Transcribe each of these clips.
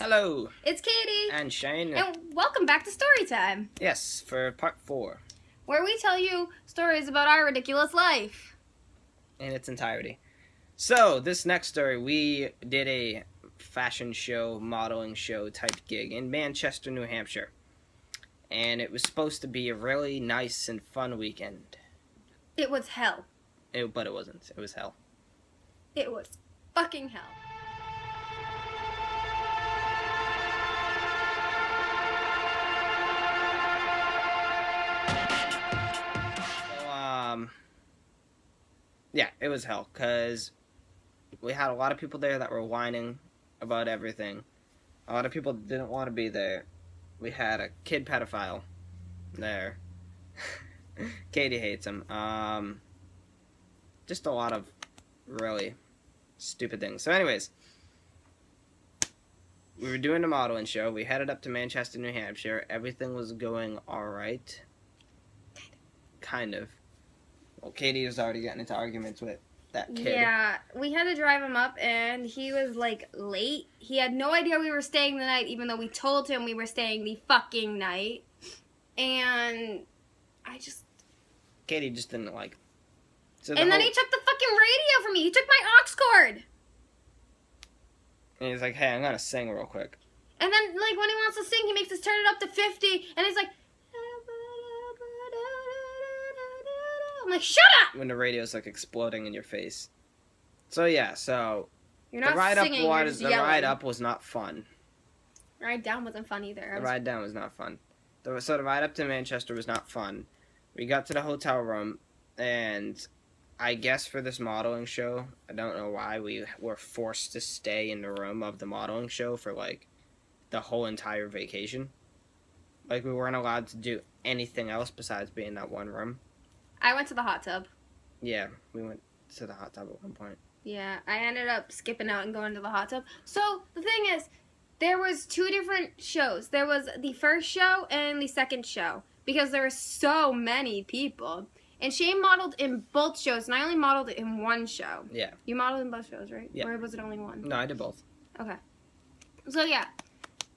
Hello. It's Katie. And Shane. And welcome back to Storytime. Yes, for part 4. Where we tell you stories about our ridiculous life. In its entirety. So, this next story, we did a fashion show, modeling show type gig in Manchester, New Hampshire. And it was supposed to be a really nice and fun weekend. It was hell. But it wasn't. It was hell. It was fucking hell. Yeah, it was hell, because we had a lot of people there that were whining about everything. A lot of people didn't want to be there. We had a kid pedophile there. Katie hates him. Just a lot of really stupid things. So anyways, we were doing the modeling show. We headed up to Manchester, New Hampshire. Everything was going alright. Kind of. Well, Katie was already getting into arguments with that kid. Yeah, we had to drive him up, and he was, late. He had no idea we were staying the night, even though we told him we were staying the fucking night. And Katie just didn't like. So then he took the fucking radio from me. He took my aux cord. And he's like, hey, I'm gonna sing real quick. And then, when he wants to sing, he makes us turn it up to 50, and he's like... I'm like, shut up! When the radio's exploding in your face. So yeah, You're not the ride singing, up you're was just yelling. ride up was not fun. The ride down wasn't fun either. The ride down was not fun. So the ride up to Manchester was not fun. We got to the hotel room, and I guess for this modeling show, I don't know why, we were forced to stay in the room of the modeling show for the whole entire vacation. We weren't allowed to do anything else besides be in that one room. I went to the hot tub. Yeah, we went to the hot tub at one point. Yeah, I ended up skipping out and going to the hot tub. So, the thing is, there was 2 different shows. There was the first show and the second show. Because there were so many people. And Shane modeled in both shows, and I only modeled it in one show. Yeah. You modeled in both shows, right? Yeah. Or was it only one? No, I did both. Okay. So, yeah.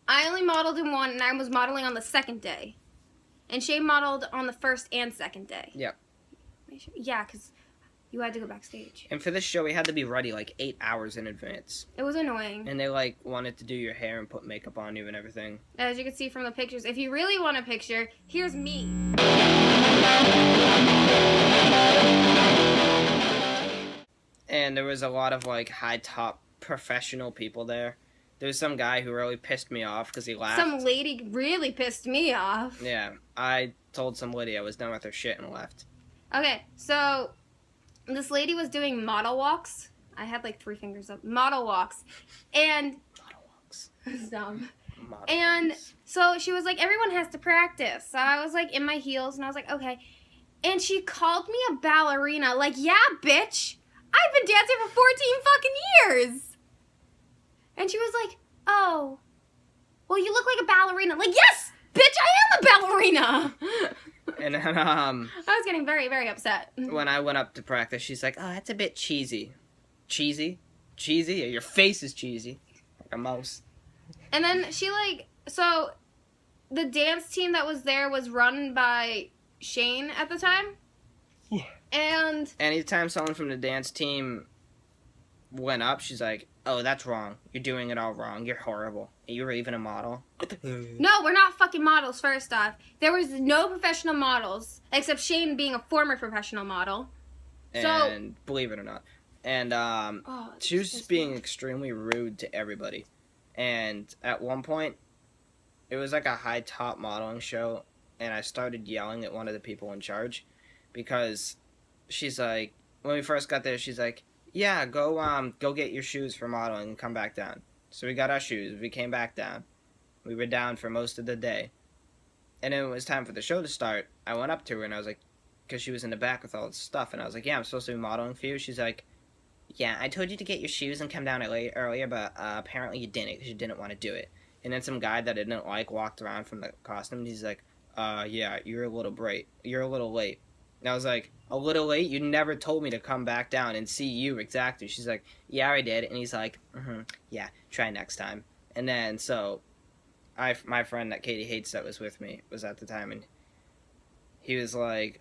I only modeled in one, and I was modeling on the second day. And Shane modeled on the first and second day. Yep. Yeah, because you had to go backstage. And for this show, we had to be ready 8 hours in advance. It was annoying. And they wanted to do your hair and put makeup on you and everything. As you can see from the pictures, if you really want a picture, here's me. And there was a lot of high top professional people there. There was some guy who really pissed me off because he laughed. Some lady really pissed me off. Yeah, I told some lady I was done with her shit and left. Okay, so this lady was doing model walks. I had 3 fingers up. Model walks. And... Model walks. Dumb. Model And walks. so she was like, everyone has to practice. So I was in my heels, and I was like, okay. And she called me a ballerina. Yeah, bitch. I've been dancing for 14 fucking years. And she was like, oh, well, you look like a ballerina. Yes, bitch, I am a ballerina. And then, I was getting very, very upset. when I went up to practice, she's like, oh, that's a bit cheesy. Cheesy? Cheesy? Yeah, your face is cheesy. Like a mouse. And then she, so the dance team that was there was run by Shane at the time. Yeah. And anytime someone from the dance team went up, she's like, oh, that's wrong. You're doing it all wrong. You're horrible. You were even a model. no, we're not fucking models, first off. There was no professional models, except Shane being a former professional model. And believe it or not. And Oh, she was just being extremely rude to everybody. And at one point, it was a high top modeling show, and I started yelling at one of the people in charge because she's like, when we first got there, she's like, yeah, go get your shoes for modeling and come back down. So we got our shoes. We came back down. We were down for most of the day. And then it was time for the show to start. I went up to her and I was like, because she was in the back with all the stuff, and I was like, yeah, I'm supposed to be modeling for you. She's like, yeah, I told you to get your shoes and come down earlier, but apparently you didn't because you didn't want to do it. And then some guy that I didn't walked around from the costume, and he's like, yeah, you're a little late. And I was like, a little late? You never told me to come back down and see you exactly. She's like, yeah, I did. And he's like, yeah, try next time. And then my friend that Katie hates that was with me was at the time, and he was like,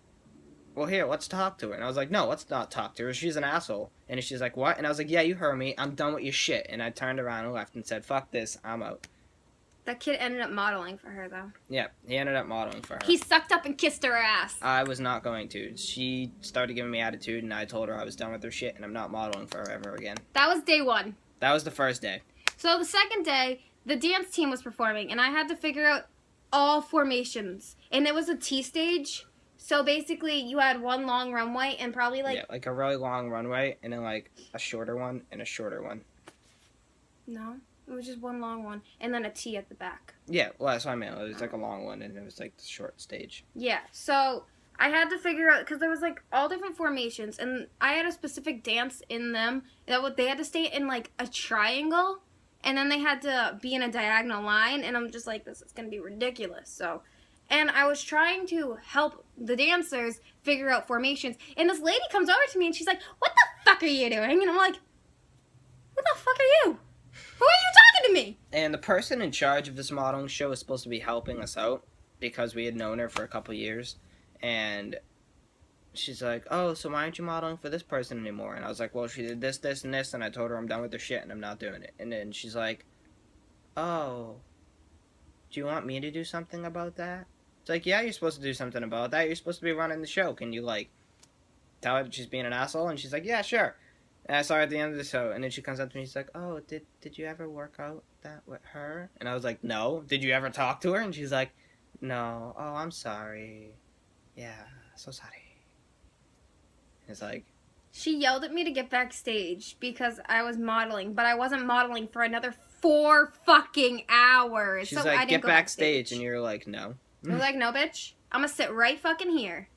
well, here, let's talk to her. And I was like, no, let's not talk to her. She's an asshole. And she's like, what? And I was like, yeah, you heard me. I'm done with your shit. And I turned around and left and said, fuck this. I'm out. That kid ended up modeling for her, though. Yeah, he ended up modeling for her. He sucked up and kissed her ass. I was not going to. She started giving me attitude, and I told her I was done with her shit, and I'm not modeling for her ever again. That was day one. That was the first day. So the second day, the dance team was performing, and I had to figure out all formations. And it was a T stage. So basically, you had one long runway and probably like... Yeah, like a really long runway, and then like a shorter one and a shorter one. No, it was just one long one, and then a T at the back. Yeah, well, that's what I meant. It was like a long one, and it was like the short stage. Yeah, so I had to figure out, because there was like all different formations, and I had a specific dance in them that they had to stay in like a triangle, and then they had to be in a diagonal line, and I'm just like, this is going to be ridiculous, so... And I was trying to help the dancers figure out formations. And this lady comes over to me and she's like, what the fuck are you doing? And I'm like, what the fuck are you? Who are you talking to me? And the person in charge of this modeling show was supposed to be helping us out because we had known her for a couple years. And she's like, oh, so why aren't you modeling for this person anymore? And I was like, well, she did this, this, and this. And I told her I'm done with her shit and I'm not doing it. And then she's like, oh, do you want me to do something about that? It's like, yeah, you're supposed to do something about that. You're supposed to be running the show. Can you, like, tell her that she's being an asshole? And she's like, yeah, sure. And I saw her at the end of the show, and then she comes up to me, she's like, oh, did you ever work out that with her? And I was like, no. Did you ever talk to her? And she's like, no. Oh, I'm sorry. Yeah, so sorry. And it's like... She yelled at me to get backstage because I was modeling, but I wasn't modeling for another 4 fucking hours. She's so like, I didn't get backstage, and you're like, no. I was like, no, bitch. I'm going to sit right fucking here.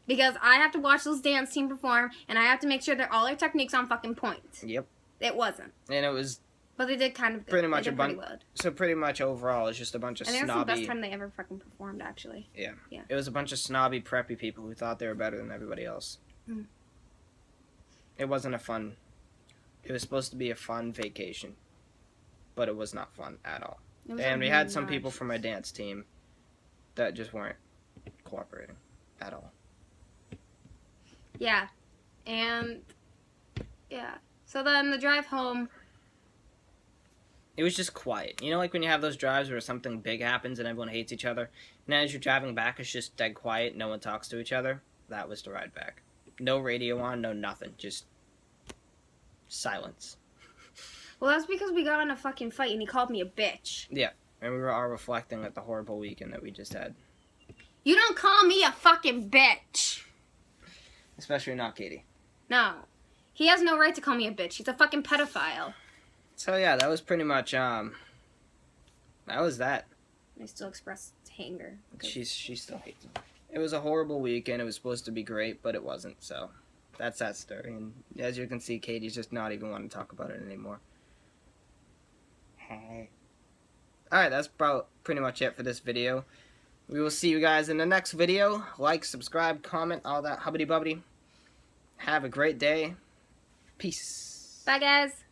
Because I have to watch this dance team perform, and I have to make sure that all their techniques on fucking point. Yep. It wasn't. And it was... But they did kind of good. Pretty much they did pretty good. good. So pretty much overall, it's just a bunch of I think snobby... that's the best time they ever fucking performed, actually. Yeah. Yeah. It was a bunch of snobby, preppy people who thought they were better than everybody else. Mm. It wasn't a fun... It was supposed to be a fun vacation. But it was not fun at all. And we had some people from my dance team that just weren't cooperating at all. Yeah. And, yeah. So then the drive home... It was just quiet. You know, like when you have those drives where something big happens and everyone hates each other? And as you're driving back, it's just dead quiet. No one talks to each other. That was the ride back. No radio on, no nothing. Just silence. Well, that's because we got in a fucking fight and he called me a bitch. Yeah. And we were all reflecting at the horrible weekend that we just had. You don't call me a fucking bitch. Especially not Katie. No. He has no right to call me a bitch. He's a fucking pedophile. So yeah, that was pretty much, that was that. I still express anger. She still hates him. It was a horrible weekend. It was supposed to be great, but it wasn't, so that's that story. And as you can see, Katie's just not even wanting to talk about it anymore. Hey. Alright, that's about pretty much it for this video. We will see you guys in the next video. Like, subscribe, comment, all that hubbity-bubbity. Have a great day. Peace. Bye, guys.